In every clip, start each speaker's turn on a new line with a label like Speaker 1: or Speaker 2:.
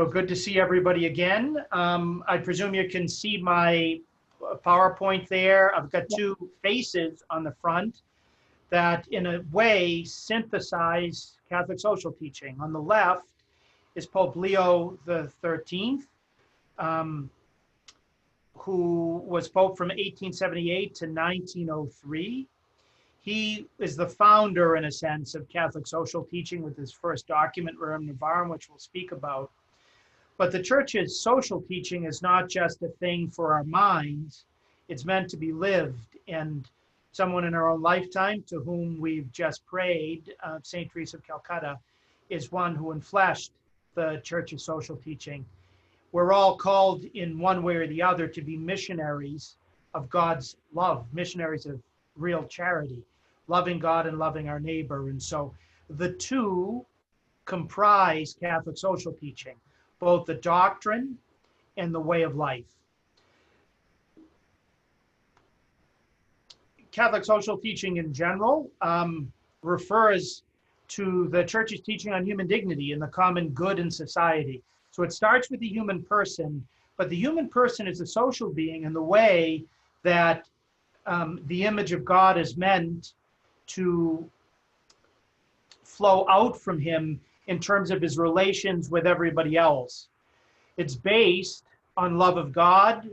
Speaker 1: So good to see everybody again. I presume you can see my PowerPoint there. I've got two faces on the front that in a way synthesize Catholic social teaching. On the left is Pope Leo the 13th, who was Pope from 1878 to 1903. He is the founder, in a sense, of Catholic social teaching with his first document, Rerum Novarum, which we'll speak about. But the church's social teaching is not just a thing for our minds, it's meant to be lived. And someone in our own lifetime to whom we've just prayed, St. Teresa of Calcutta, is one who enfleshed the church's social teaching. We're all called in one way or the other to be missionaries of God's love, missionaries of real charity, loving God and loving our neighbor. And so the two comprise Catholic social teaching, both the doctrine and the way of life. Catholic social teaching in general refers to the church's teaching on human dignity and the common good in society. So it starts with the human person, but the human person is a social being in the way that the image of God is meant to flow out from him in terms of his relations with everybody else. It's based on love of God,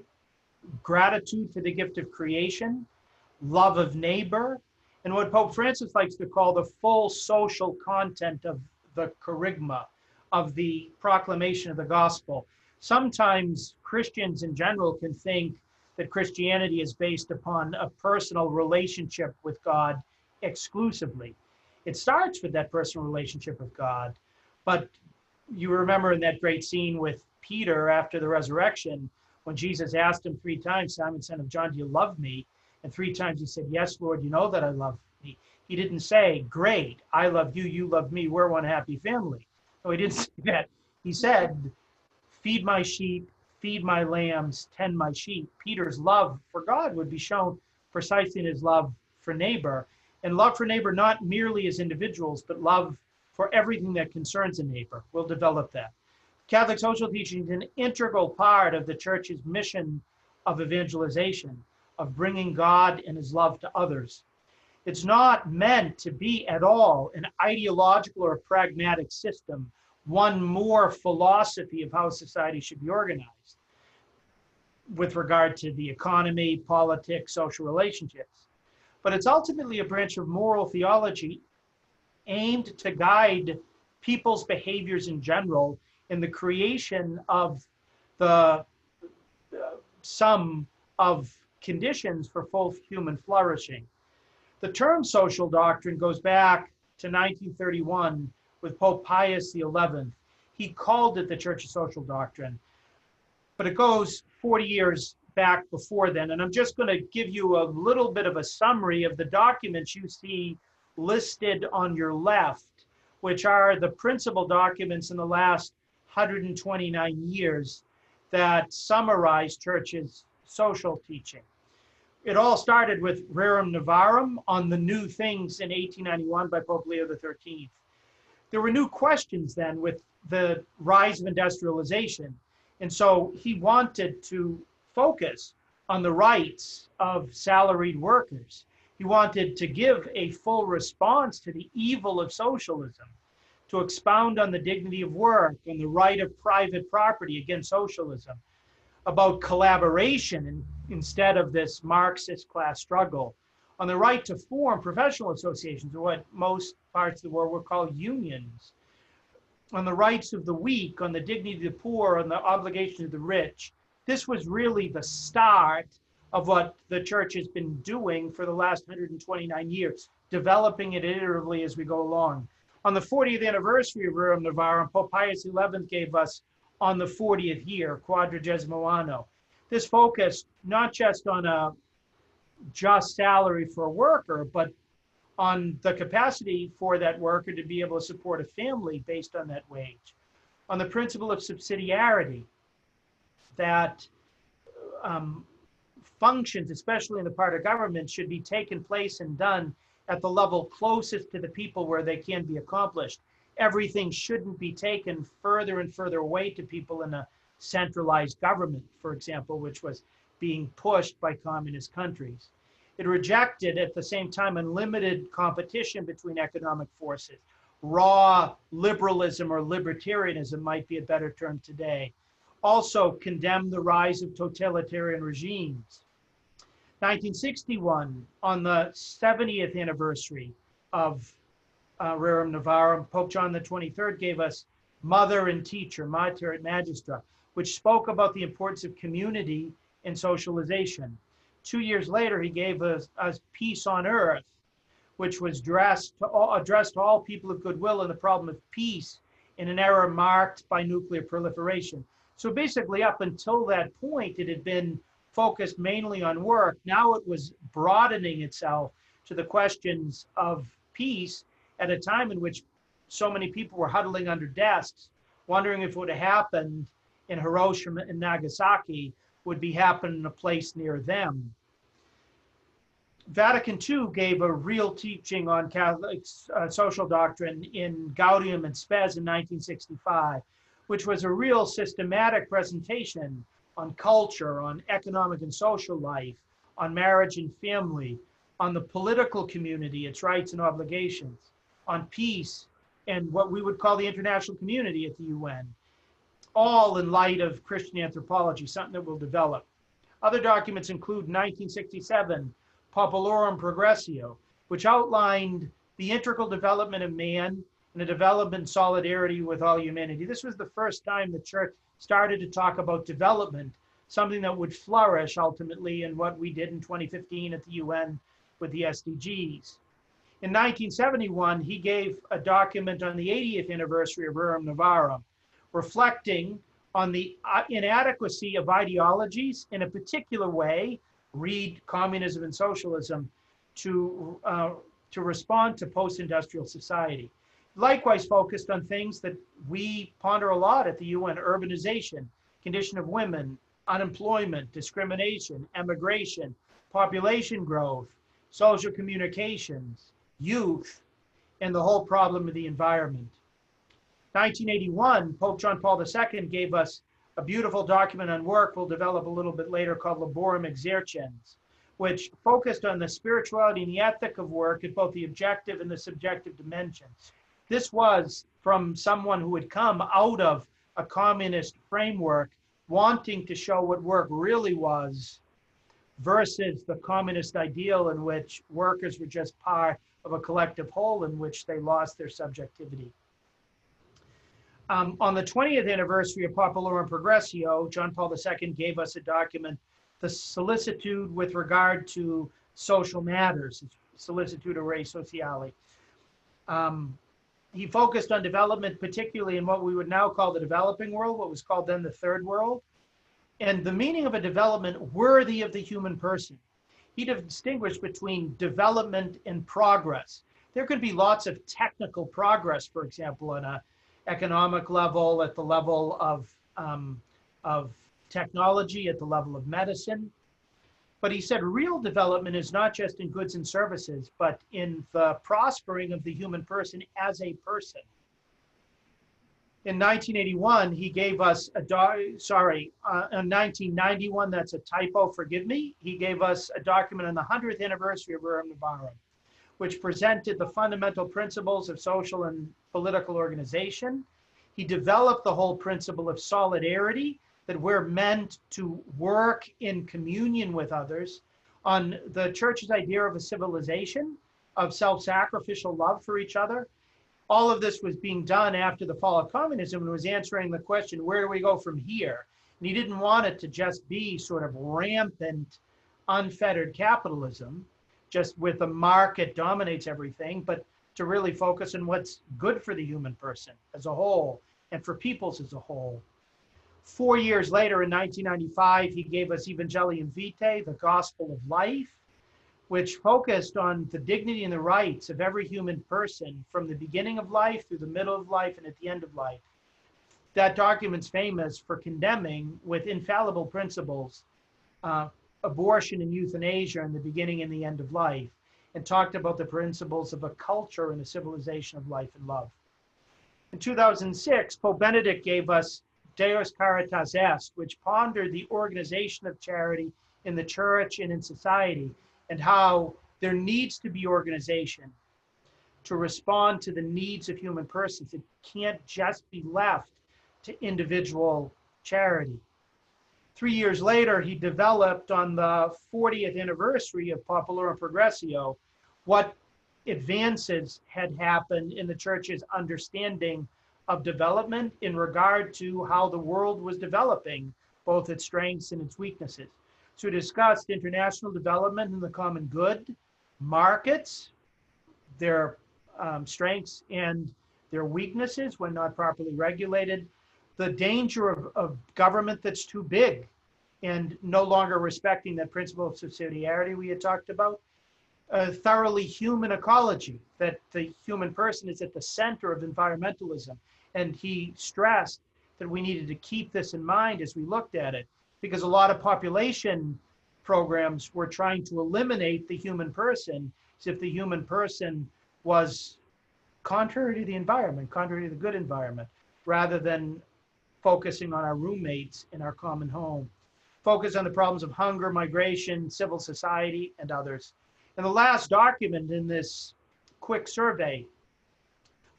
Speaker 1: gratitude for the gift of creation, love of neighbor, and what Pope Francis likes to call the full social content of the kerygma, of the proclamation of the gospel. Sometimes Christians in general can think that Christianity is based upon a personal relationship with God exclusively. It starts with that personal relationship with God, but you remember in that great scene with Peter after the resurrection, when Jesus asked him 3 times, Simon, son of John, do you love me? And 3 times he said, yes, Lord, you know that I love me. He didn't say, great, I love you, you love me, we're one happy family. No, he didn't say that. He said, feed my sheep, feed my lambs, tend my sheep. Peter's love for God would be shown precisely in his love for neighbor. And love for neighbor not merely as individuals, but love for everything that concerns a neighbor. We'll develop that. Catholic social teaching is an integral part of the church's mission of evangelization, of bringing God and his love to others. It's not meant to be at all an ideological or pragmatic system, one more philosophy of how society should be organized with regard to the economy, politics, social relationships. But it's ultimately a branch of moral theology aimed to guide people's behaviors in general in the creation of the sum of conditions for full human flourishing. The term social doctrine goes back to 1931 with Pope Pius XI. He called it the Church's social doctrine, but it goes 40 years back before then. And I'm just going to give you a little bit of a summary of the documents you see listed on your left, which are the principal documents in the last 129 years that summarize Church's social teaching. It all started with Rerum Novarum on the new things in 1891 by Pope Leo XIII. There were new questions then with the rise of industrialization. And so he wanted to focus on the rights of salaried workers. He wanted to give a full response to the evil of socialism, to expound on the dignity of work and the right of private property against socialism, about collaboration instead of this Marxist class struggle, on the right to form professional associations, or what most parts of the world would call unions, on the rights of the weak, on the dignity of the poor, on the obligation of the rich. This was really the start of what the church has been doing for the last 129 years, developing it iteratively as we go along. On the 40th anniversary of Rerum Novarum, Pope Pius XI gave us on the 40th year, Quadragesimo Anno. This focused not just on a just salary for a worker, but on the capacity for that worker to be able to support a family based on that wage, on the principle of subsidiarity, that functions, especially in the part of government, should be taken place and done at the level closest to the people where they can be accomplished. everything shouldn't be taken further and further away to people in a centralized government, for example, which was being pushed by communist countries. It rejected at the same time unlimited competition between economic forces. Raw liberalism or libertarianism might be a better term today. Also condemned the rise of totalitarian regimes. 1961, on the 70th anniversary of Rerum Novarum, Pope John the 23rd gave us Mother and Teacher, Mater et Magistra, which spoke about the importance of community and socialization. 2 years later, he gave us Peace on Earth, which was addressed to all people of goodwill and the problem of peace in an era marked by nuclear proliferation. So basically, up until that point, it had been focused mainly on work. Now it was broadening itself to the questions of peace at a time in which so many people were huddling under desks, wondering if what had happened in Hiroshima and Nagasaki would be happening in a place near them. Vatican II gave a real teaching on Catholic social doctrine in Gaudium and Spes in 1965, which was a real systematic presentation on culture, on economic and social life, on marriage and family, on the political community, its rights and obligations, on peace, and what we would call the international community at the UN, all in light of Christian anthropology, something that will develop. Other documents include 1967, Populorum Progressio, which outlined the integral development of man and a development in solidarity with all humanity. This was the first time the church started to talk about development, something that would flourish ultimately in what we did in 2015 at the UN with the SDGs. In 1971, he gave a document on the 80th anniversary of Rerum Novarum, reflecting on the inadequacy of ideologies in a particular way, read communism and socialism, to respond to post-industrial society. Likewise focused on things that we ponder a lot at the UN: urbanization, condition of women, unemployment, discrimination, emigration, population growth, social communications, youth, and the whole problem of the environment. 1981, Pope John Paul II gave us a beautiful document on work we'll develop a little bit later called Laborem Exercens, which focused on the spirituality and the ethic of work at both the objective and the subjective dimensions. This was from someone who had come out of a communist framework, wanting to show what work really was versus the communist ideal in which workers were just part of a collective whole in which they lost their subjectivity. On the 20th anniversary of Populorum Progressio, John Paul II gave us a document, the solicitude with regard to social matters, solicitude re sociale. He focused on development, particularly in what we would now call the developing world, what was called then the third world, and the meaning of a development worthy of the human person. He distinguished between development and progress. There could be lots of technical progress, for example, on an economic level, at the level of technology, at the level of medicine. But he said real development is not just in goods and services, but in the prospering of the human person as a person. In 1981, he gave us in 1991, that's a typo, forgive me. He gave us a document on the 100th anniversary of Rerum Novarum, which presented the fundamental principles of social and political organization. He developed the whole principle of solidarity, that we're meant to work in communion with others, on the church's idea of a civilization, of self-sacrificial love for each other. All of this was being done after the fall of communism and was answering the question, where do we go from here? And he didn't want it to just be sort of rampant, unfettered capitalism, just with the market dominates everything, but to really focus on what's good for the human person as a whole and for peoples as a whole. 4 years later, in 1995, he gave us Evangelium Vitae, the Gospel of Life, which focused on the dignity and the rights of every human person from the beginning of life through the middle of life and at the end of life. That document's famous for condemning, with infallible principles, abortion and euthanasia in the beginning and the end of life, and talked about the principles of a culture and a civilization of life and love. In 2006, Pope Benedict gave us Deus Caritas Est, which pondered the organization of charity in the church and in society, and how there needs to be organization to respond to the needs of human persons. It can't just be left to individual charity. 3 years later, he developed on the 40th anniversary of Populorum Progressio what advances had happened in the church's understanding of development in regard to how the world was developing, both its strengths and its weaknesses. So he discussed international development and the common good, markets, their strengths and their weaknesses when not properly regulated, the danger of government that's too big and no longer respecting that principle of subsidiarity we had talked about, a thoroughly human ecology, that the human person is at the center of environmentalism. And he stressed that we needed to keep this in mind as we looked at it, because a lot of population programs were trying to eliminate the human person as if the human person was contrary to the environment, contrary to the good environment, rather than focusing on our roommates in our common home. Focus on the problems of hunger, migration, civil society, and others. And the last document in this quick survey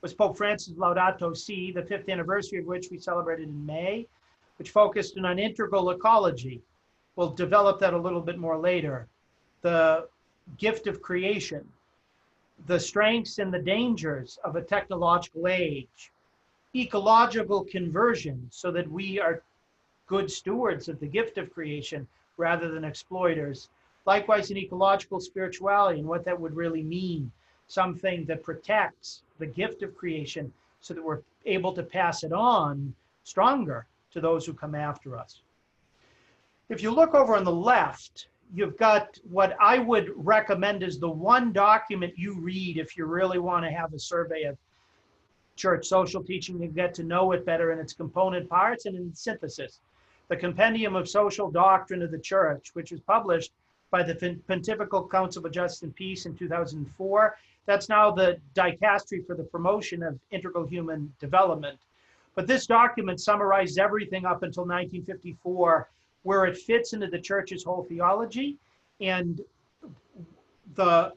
Speaker 1: was Pope Francis' Laudato Si, the 5th anniversary of which we celebrated in May, which focused on integral ecology. We'll develop that a little bit more later. The gift of creation, the strengths and the dangers of a technological age, ecological conversion so that we are good stewards of the gift of creation rather than exploiters. Likewise, in ecological spirituality and what that would really mean, something that protects the gift of creation so that we're able to pass it on stronger to those who come after us. If you look over on the left, you've got what I would recommend is the one document you read if you really want to have a survey of church social teaching and get to know it better in its component parts and in synthesis. The Compendium of Social Doctrine of the Church, which was published by the Pontifical Council of Justice and Peace in 2004. That's now the dicastery for the promotion of integral human development. But this document summarizes everything up until 1954, where it fits into the church's whole theology and the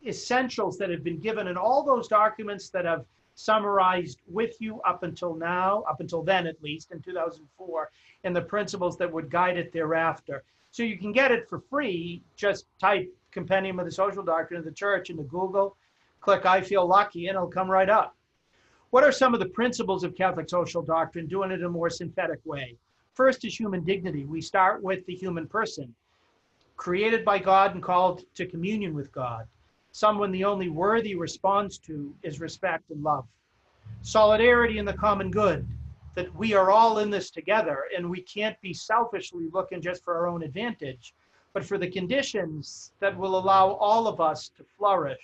Speaker 1: essentials that have been given in all those documents that have summarized with you up until now, up until then at least, in 2004, and the principles that would guide it thereafter. So you can get it for free. Just type Compendium of the Social Doctrine of the Church into Google, click I Feel Lucky, and it'll come right up. What are some of the principles of Catholic social doctrine, doing it in a more synthetic way? First is human dignity. We start with the human person, created by God and called to communion with God. Someone the only worthy response to is respect and love. Solidarity in the common good, that we are all in this together and we can't be selfishly looking just for our own advantage, but for the conditions that will allow all of us to flourish.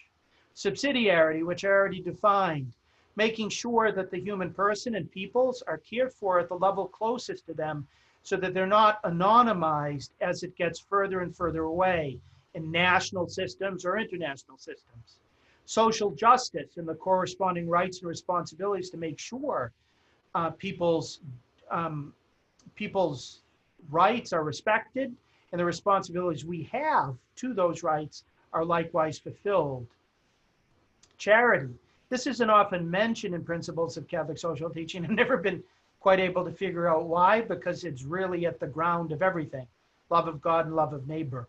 Speaker 1: Subsidiarity, which I already defined, making sure that the human person and peoples are cared for at the level closest to them so that they're not anonymized as it gets further and further away in national systems or international systems. Social justice and the corresponding rights and responsibilities to make sure people's rights are respected and the responsibilities we have to those rights are likewise fulfilled. Charity. This isn't often mentioned in principles of Catholic social teaching. I've never been quite able to figure out why, because it's really at the ground of everything. Love of God and love of neighbor.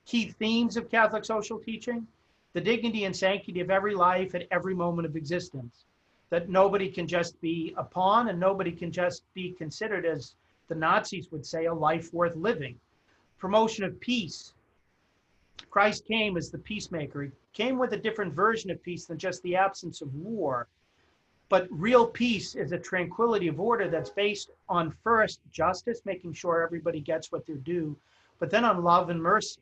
Speaker 1: Key themes of Catholic social teaching: the dignity and sanctity of every life at every moment of existence. That nobody can just be a pawn and nobody can just be considered, as the Nazis would say, a life worth living. Promotion of peace. Christ came as the peacemaker. He came with a different version of peace than just the absence of war. But real peace is a tranquility of order that's based on, first, justice, making sure everybody gets what they're due, but then on love and mercy.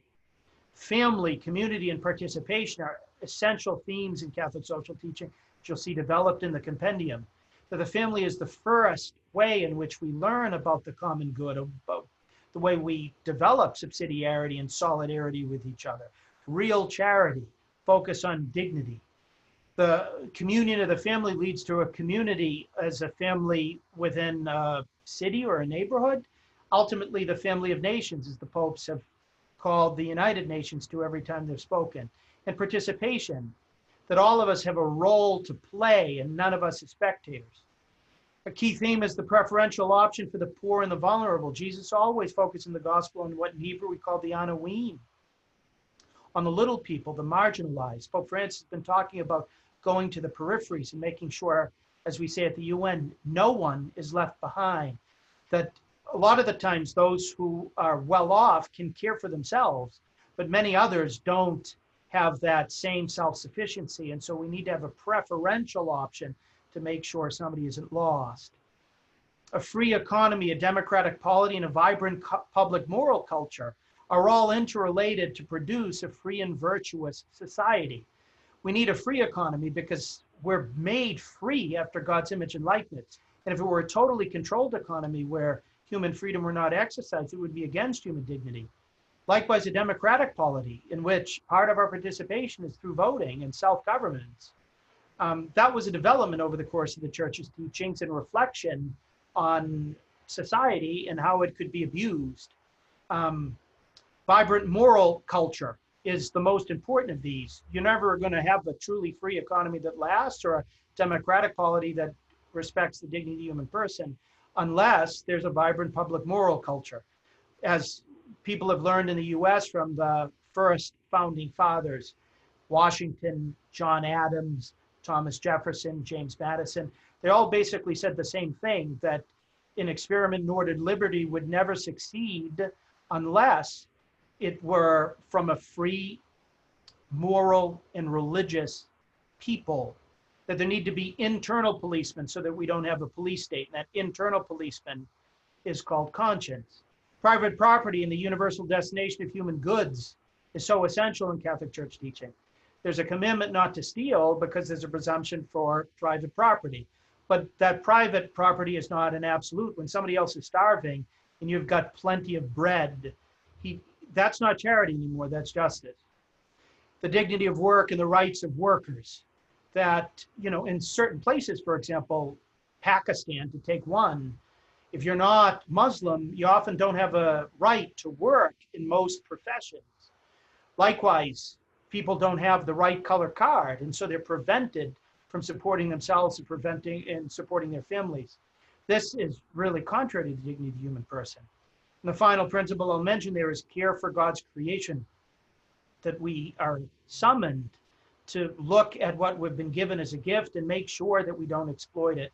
Speaker 1: Family, community, and participation are essential themes in Catholic social teaching, which you'll see developed in the compendium. That the family is the first way in which we learn about the common good, about the way we develop subsidiarity and solidarity with each other. Real charity, focus on dignity. The communion of the family leads to a community as a family within a city or a neighborhood. Ultimately, the family of nations, as the popes have called the United Nations to every time they've spoken. And participation, that all of us have a role to play and none of us as spectators. A key theme is the preferential option for the poor and the vulnerable. Jesus always focused in the gospel on what in Hebrew we call the Anawim, on the little people, the marginalized. Pope Francis has been talking about going to the peripheries and making sure, as we say at the UN, no one is left behind. That a lot of the times those who are well off can care for themselves, but many others don't have that same self-sufficiency. And so we need to have a preferential option to make sure somebody isn't lost. A free economy, a democratic polity, and a vibrant public moral culture are all interrelated to produce a free and virtuous society. We need a free economy because we're made free after God's image and likeness. And if it were a totally controlled economy where human freedom were not exercised, it would be against human dignity. Likewise, a democratic polity in which part of our participation is through voting and self-governance. That was a development over the course of the church's teachings and reflection on society and how it could be abused. Vibrant moral culture is the most important of these. You're never going to have a truly free economy that lasts or a democratic polity that respects the dignity of the human person unless there's a vibrant public moral culture. As people have learned in the US from the first founding fathers, Washington, John Adams, Thomas Jefferson, James Madison, they all basically said the same thing, that an experiment in ordered liberty would never succeed unless it were from a free, moral, and religious people. That there need to be internal policemen so that we don't have a police state. And that internal policeman is called conscience. Private property and the universal destination of human goods is so essential in Catholic Church teaching. There's a commitment not to steal because there's a presumption for private property. But that private property is not an absolute. When somebody else is starving and you've got plenty of bread, that's not charity anymore, that's justice. The dignity of work and the rights of workers. That, in certain places, for example, Pakistan, to take one, if you're not Muslim, you often don't have a right to work in most professions. Likewise, people don't have the right color card, and so they're prevented from supporting themselves and supporting their families. This is really contrary to the dignity of the human person. And the final principle I'll mention there is care for God's creation, that we are summoned to look at what we've been given as a gift and make sure that we don't exploit it.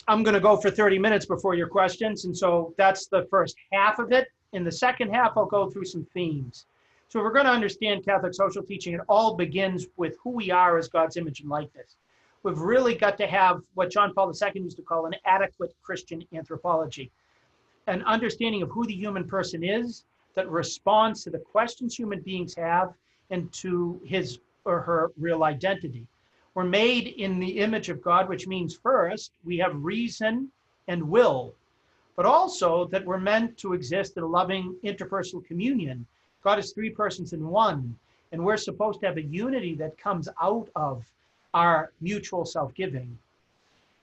Speaker 1: I'm going to go for 30 minutes before your questions, and so that's the first half of it. In the second half, I'll go through some themes. So if we're going to understand Catholic social teaching, it all begins with who we are as God's image and likeness. We've really got to have what John Paul II used to call an adequate Christian anthropology, an understanding of who the human person is that responds to the questions human beings have and to his or her real identity. We're made in the image of God, which means first, we have reason and will, but also that we're meant to exist in a loving interpersonal communion. God is three persons in one, and we're supposed to have a unity that comes out of our mutual self-giving.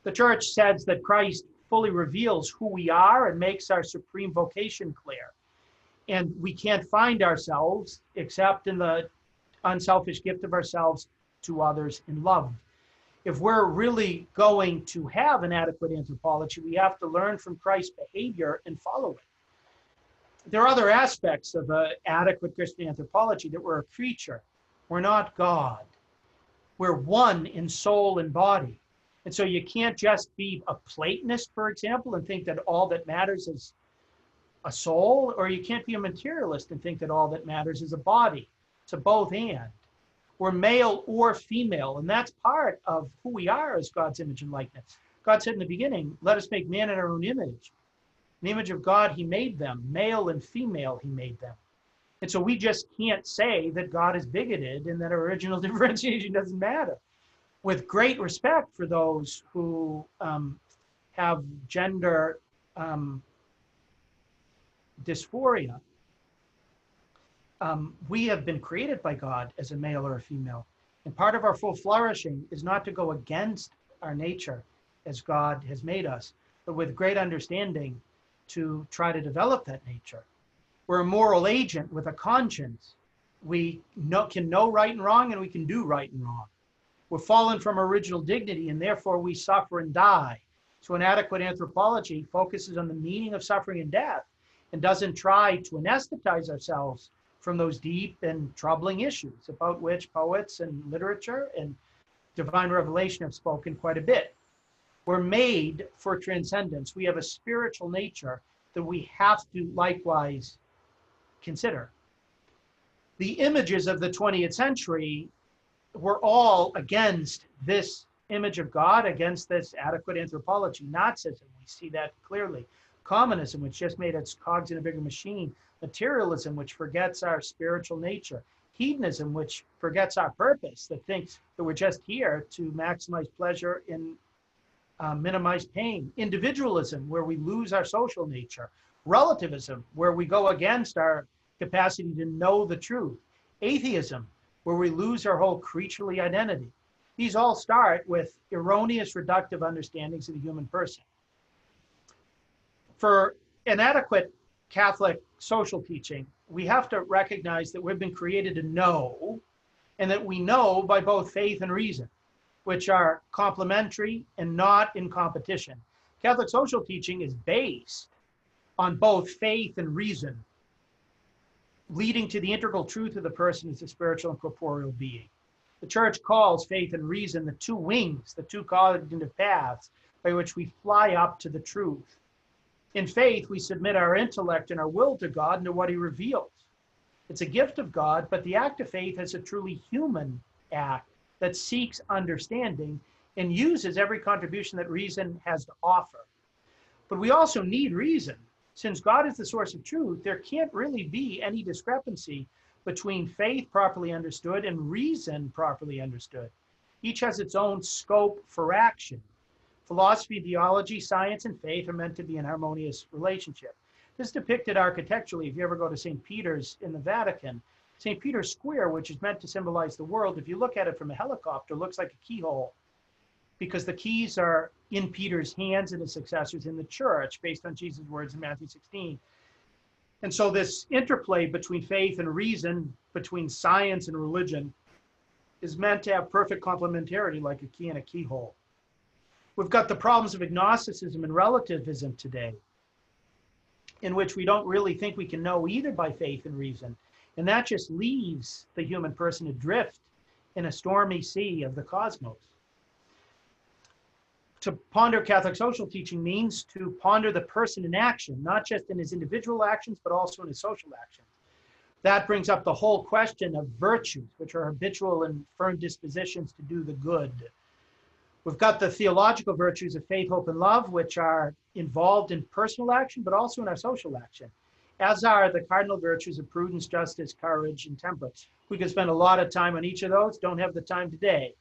Speaker 1: The church says that Christ fully reveals who we are and makes our supreme vocation clear. And we can't find ourselves except in the unselfish gift of ourselves to others in love. If we're really going to have an adequate anthropology, we have to learn from Christ's behavior and follow it. There are other aspects of an adequate Christian anthropology, that we're a creature. We're not God. We're one in soul and body. And so you can't just be a Platonist, for example, and think that all that matters is a soul, or you can't be a materialist and think that all that matters is a body. It's a both and. We're male or female, and that's part of who we are as God's image and likeness. God said in the beginning, let us make man in our own image. In the image of God, he made them. Male and female, he made them. And so we just can't say that God is bigoted and that original differentiation doesn't matter. With great respect for those who have gender dysphoria, we have been created by God as a male or a female. And part of our full flourishing is not to go against our nature as God has made us, but with great understanding to try to develop that nature. We're a moral agent with a conscience. We can know right and wrong, and we can do right and wrong. We're fallen from original dignity, and therefore we suffer and die. So inadequate anthropology focuses on the meaning of suffering and death and doesn't try to anesthetize ourselves from those deep and troubling issues about which poets and literature and divine revelation have spoken quite a bit. We're made for transcendence. We have a spiritual nature that we have to likewise consider. The images of the 20th century were all against this image of God, against this adequate anthropology. Nazism, we see that clearly. Communism, which just made its cogs in a bigger machine. Materialism, which forgets our spiritual nature. Hedonism, which forgets our purpose, that thinks that we're just here to maximize pleasure and minimize pain. Individualism, where we lose our social nature. Relativism, where we go against our capacity to know the truth. Atheism, where we lose our whole creaturely identity. These all start with erroneous reductive understandings of the human person. For inadequate Catholic social teaching, we have to recognize that we've been created to know, and that we know by both faith and reason, which are complementary and not in competition. Catholic social teaching is based on both faith and reason, leading to the integral truth of the person as a spiritual and corporeal being. The Church calls faith and reason the two wings, the two cognitive paths by which we fly up to the truth. In faith, we submit our intellect and our will to God and to what he reveals. It's a gift of God, but the act of faith is a truly human act that seeks understanding and uses every contribution that reason has to offer. But we also need reason. Since God is the source of truth, there can't really be any discrepancy between faith properly understood and reason properly understood. Each has its own scope for action. Philosophy, theology, science, and faith are meant to be in harmonious relationship. This is depicted architecturally. If you ever go to St. Peter's in the Vatican, St. Peter's Square, which is meant to symbolize the world, if you look at it from a helicopter, looks like a keyhole, because the keys are in Peter's hands and his successors in the church, based on Jesus' words in Matthew 16. And so this interplay between faith and reason, between science and religion, is meant to have perfect complementarity, like a key in a keyhole. We've got the problems of agnosticism and relativism today, in which we don't really think we can know either by faith and reason. And that just leaves the human person adrift in a stormy sea of the cosmos. To ponder Catholic social teaching means to ponder the person in action, not just in his individual actions, but also in his social actions. That brings up the whole question of virtues, which are habitual and firm dispositions to do the good. We've got the theological virtues of faith, hope, and love, which are involved in personal action, but also in our social action, as are the cardinal virtues of prudence, justice, courage, and temperance. We could spend a lot of time on each of those, don't have the time today.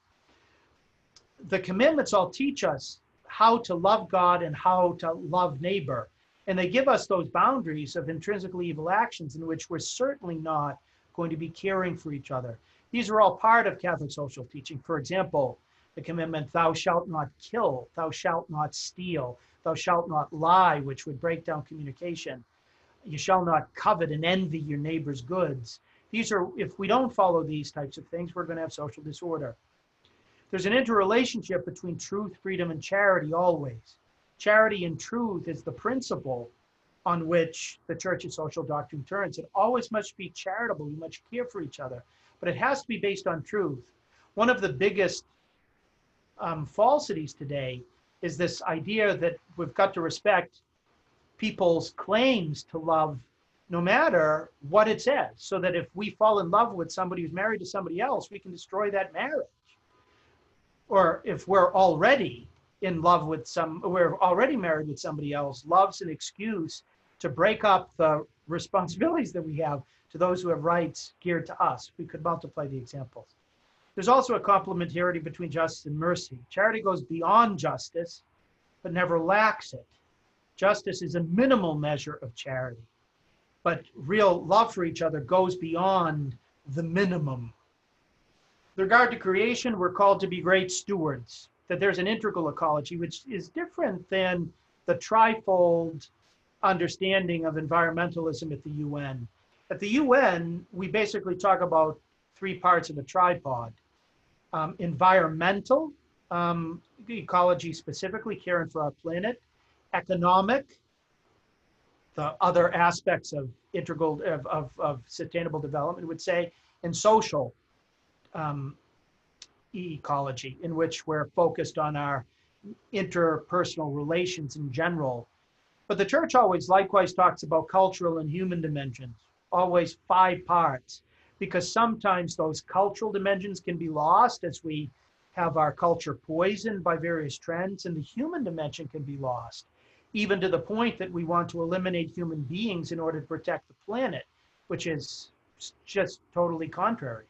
Speaker 1: The commandments all teach us how to love God and how to love neighbor. And they give us those boundaries of intrinsically evil actions in which we're certainly not going to be caring for each other. These are all part of Catholic social teaching. For example, the commandment, thou shalt not kill, thou shalt not steal, thou shalt not lie, which would break down communication. You shall not covet and envy your neighbor's goods. These are, if we don't follow these types of things, we're going to have social disorder. There's an interrelationship between truth, freedom, and charity always. Charity and truth is the principle on which the Church's social doctrine turns. It always must be charitable. We must care for each other, but it has to be based on truth. One of the biggest falsities today is this idea that we've got to respect people's claims to love no matter what it says, so that if we fall in love with somebody who's married to somebody else, we can destroy that marriage. Or if we're already in love with we're already married with somebody else, love's an excuse to break up the responsibilities that we have to those who have rights geared to us. We could multiply the examples. There's also a complementarity between justice and mercy. Charity goes beyond justice, but never lacks it. Justice is a minimal measure of charity, but real love for each other goes beyond the minimum. With regard to creation, we're called to be great stewards, that there's an integral ecology, which is different than the trifold understanding of environmentalism at the UN. At the UN, we basically talk about three parts of a tripod. Environmental, ecology specifically, caring for our planet. Economic, the other aspects of integral, of sustainable development, would say, and social, ecology, in which we're focused on our interpersonal relations in general. But the church always likewise talks about cultural and human dimensions, always 5 parts, because sometimes those cultural dimensions can be lost as we have our culture poisoned by various trends, and the human dimension can be lost, even to the point that we want to eliminate human beings in order to protect the planet, which is just totally contrary.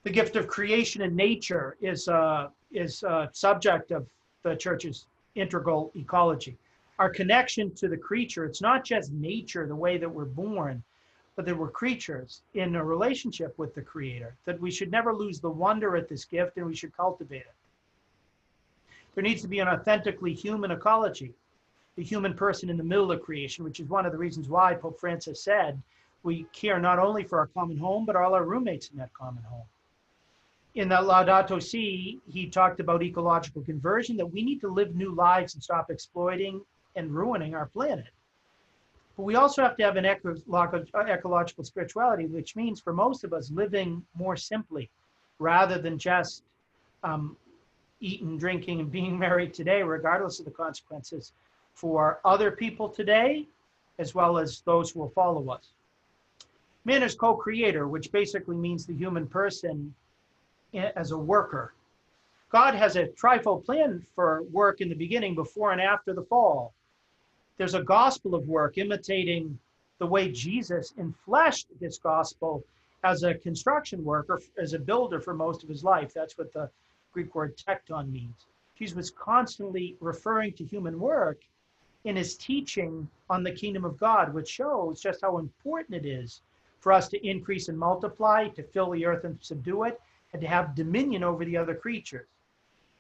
Speaker 1: The gift of creation and nature is a subject of the church's integral ecology. Our connection to the creature, it's not just nature, the way that we're born, but that we're creatures in a relationship with the Creator, that we should never lose the wonder at this gift and we should cultivate it. There needs to be an authentically human ecology, the human person in the middle of creation, which is one of the reasons why Pope Francis said we care not only for our common home, but all our roommates in that common home. In the Laudato Si, he talked about ecological conversion, that we need to live new lives and stop exploiting and ruining our planet. But we also have to have an ecological spirituality, which means for most of us living more simply, rather than just eating, drinking, and being married today, regardless of the consequences for other people today, as well as those who will follow us. Man is co-creator, which basically means the human person as a worker. God has a trifold plan for work in the beginning, before and after the fall. There's a gospel of work imitating the way Jesus enfleshed this gospel as a construction worker, as a builder for most of his life. That's what the Greek word tekton means. Jesus was constantly referring to human work in his teaching on the kingdom of God, which shows just how important it is for us to increase and multiply, to fill the earth and subdue it, and to have dominion over the other creatures.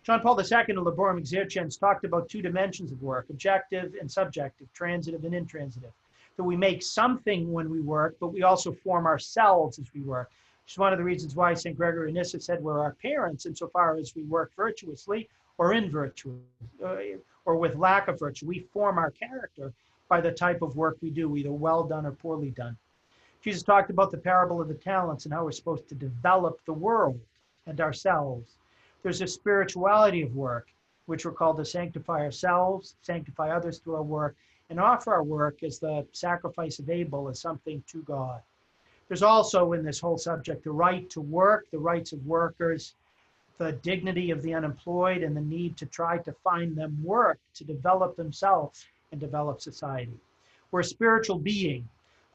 Speaker 1: John Paul II in Laborum Exercens talked about 2 dimensions of work, objective and subjective, transitive and intransitive. That we make something when we work, but we also form ourselves as we work. Which is one of the reasons why St. Gregory of Nyssa said we're our parents insofar as we work virtuously or invirtuously, or with lack of virtue. We form our character by the type of work we do, either well done or poorly done. Jesus talked about the parable of the talents and how we're supposed to develop the world and ourselves. There's a spirituality of work, which we're called to sanctify ourselves, sanctify others through our work, and offer our work as the sacrifice of Abel, as something to God. There's also in this whole subject the right to work, the rights of workers, the dignity of the unemployed, and the need to try to find them work to develop themselves and develop society. We're a spiritual being.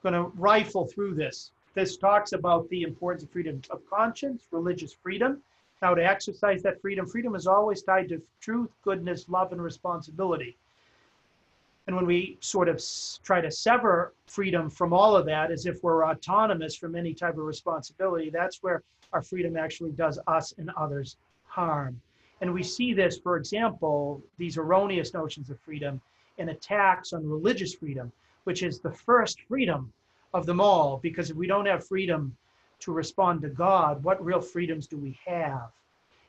Speaker 1: I'm going to rifle through this. This talks about the importance of freedom of conscience, religious freedom, how to exercise that freedom. Freedom is always tied to truth, goodness, love, and responsibility. And when we sort of try to sever freedom from all of that, as if we're autonomous from any type of responsibility, that's where our freedom actually does us and others harm. And we see this, for example, these erroneous notions of freedom in attacks on religious freedom, which is the first freedom of them all, because if we don't have freedom to respond to God, what real freedoms do we have?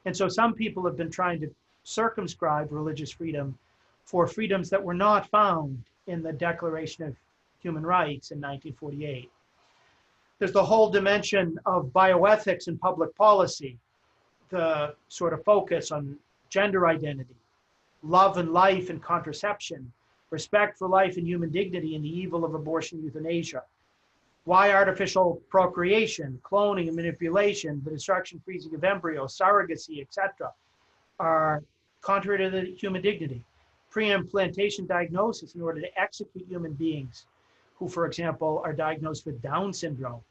Speaker 1: And so some people have been trying to circumscribe religious freedom for freedoms that were not found in the Declaration of Human Rights in 1948. There's the whole dimension of bioethics and public policy, the sort of focus on gender identity, love and life and contraception, respect for life and human dignity, and the evil of abortion euthanasia. Why artificial procreation, cloning and manipulation, the destruction, freezing of embryos, surrogacy, etc., are contrary to the human dignity. Pre-implantation diagnosis in order to execute human beings who, for example, are diagnosed with Down syndrome.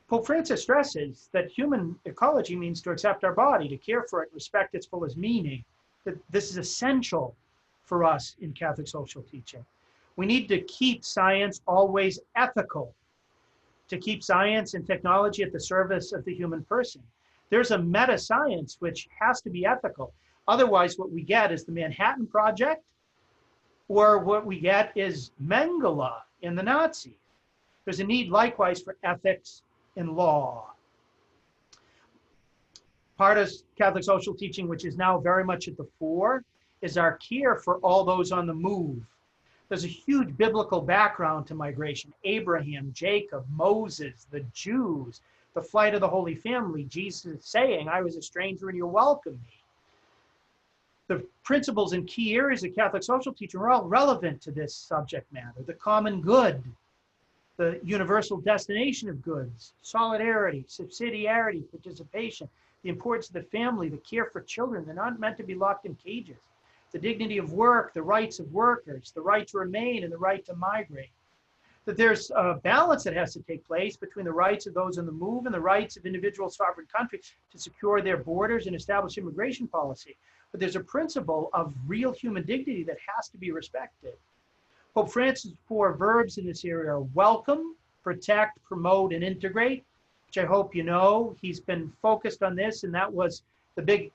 Speaker 1: Pope Francis stresses that human ecology means to accept our body, to care for it, respect its fullest meaning, that this is essential for us in Catholic social teaching. We need to keep science always ethical, to keep science and technology at the service of the human person. There's a meta science which has to be ethical. Otherwise, what we get is the Manhattan Project, or what we get is Mengele in the Nazis. There's a need likewise for ethics in law. Part of Catholic social teaching, which is now very much at the fore, is our care for all those on the move. There's a huge biblical background to migration. Abraham, Jacob, Moses, the Jews, the flight of the Holy Family, Jesus saying, I was a stranger and you welcomed me. The principles and key areas of Catholic social teaching are all relevant to this subject matter. The common good, the universal destination of goods, solidarity, subsidiarity, participation, the importance of the family, the care for children. They're not meant to be locked in cages. The dignity of work, the rights of workers, the right to remain and the right to migrate. That there's a balance that has to take place between the rights of those on the move and the rights of individual sovereign countries to secure their borders and establish immigration policy. But there's a principle of real human dignity that has to be respected. Pope Francis' 4 verbs in this area are welcome, protect, promote, and integrate, which I hope you know. He's been focused on this, and that was the big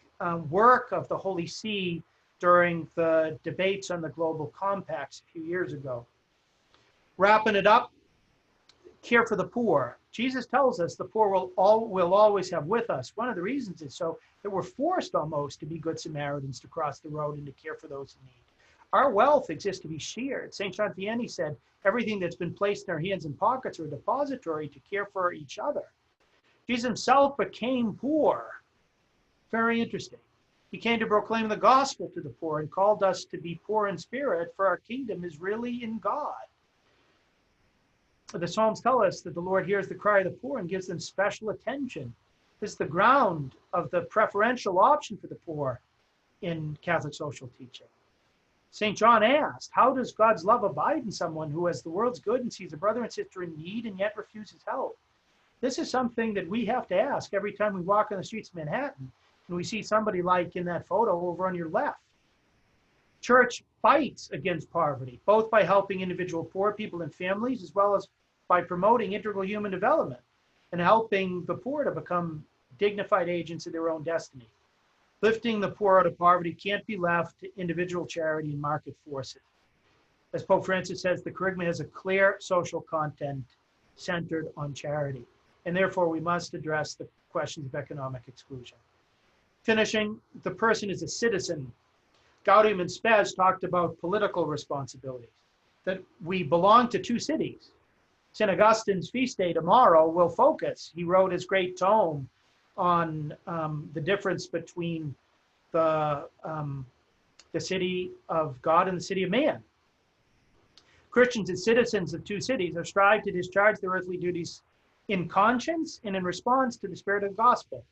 Speaker 1: work of the Holy See during the debates on the global compacts a few years ago. Wrapping it up, care for the poor. Jesus tells us the poor will always have with us. One of the reasons is so that we're forced almost to be good Samaritans, to cross the road and to care for those in need. Our wealth exists to be shared. St. John Vianney said, everything that's been placed in our hands and pockets are a depository to care for each other. Jesus himself became poor. Very interesting. He came to proclaim the gospel to the poor and called us to be poor in spirit, for our kingdom is really in God. The Psalms tell us that the Lord hears the cry of the poor and gives them special attention. This is the ground of the preferential option for the poor in Catholic social teaching. St. John asked, how does God's love abide in someone who has the world's good and sees a brother and sister in need and yet refuses help? This is something that we have to ask every time we walk on the streets of Manhattan and we see somebody like in that photo over on your left. Church fights against poverty, both by helping individual poor people and families, as well as by promoting integral human development and helping the poor to become dignified agents of their own destiny. Lifting the poor out of poverty can't be left to individual charity and market forces. As Pope Francis says, the Kerygma has a clear social content centered on charity, and therefore we must address the questions of economic exclusion. Finishing, the person is a citizen. Gaudium and Spes talked about political responsibilities, that we belong to two cities. St. Augustine's feast day tomorrow will focus. He wrote his great tome on the difference between the city of God and the city of man. Christians as citizens of two cities are strive to discharge their earthly duties in conscience and in response to the spirit of the gospel.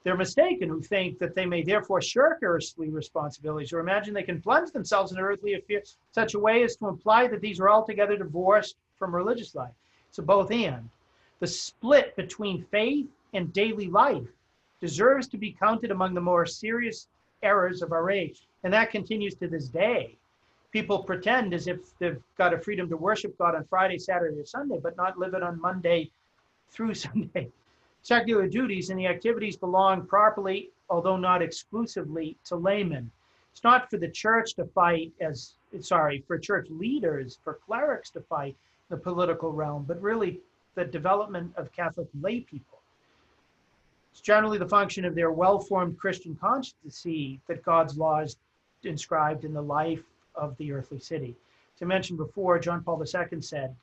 Speaker 1: They're mistaken who think that they may therefore shirk earthly responsibilities or imagine they can plunge themselves in earthly affairs in such a way as to imply that these are altogether divorced from religious life. It's a both and. The split between faith and daily life deserves to be counted among the more serious errors of our age. And that continues to this day. People pretend as if they've got a freedom to worship God on Friday, Saturday, or Sunday, but not live it on Monday through Sunday. Secular duties and the activities belong properly, although not exclusively, to laymen. It's not for the church to fight for church leaders, for clerics to fight in the political realm, but really the development of Catholic lay people. It's generally the function of their well-formed Christian conscience to see that God's law is inscribed in the life of the earthly city. As I mentioned before, John Paul II said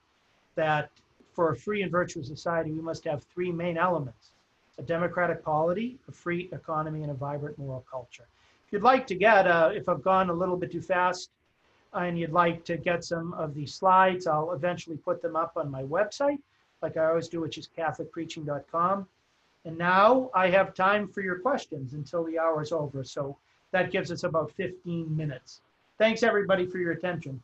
Speaker 1: that for a free and virtuous society, we must have three main elements: a democratic polity, a free economy, and a vibrant moral culture. If you'd like to get, if I've gone a little bit too fast and you'd like to get some of these slides, I'll eventually put them up on my website, like I always do, which is catholicpreaching.com. And now I have time for your questions until the hour is over. So that gives us about 15 minutes. Thanks everybody for your attention.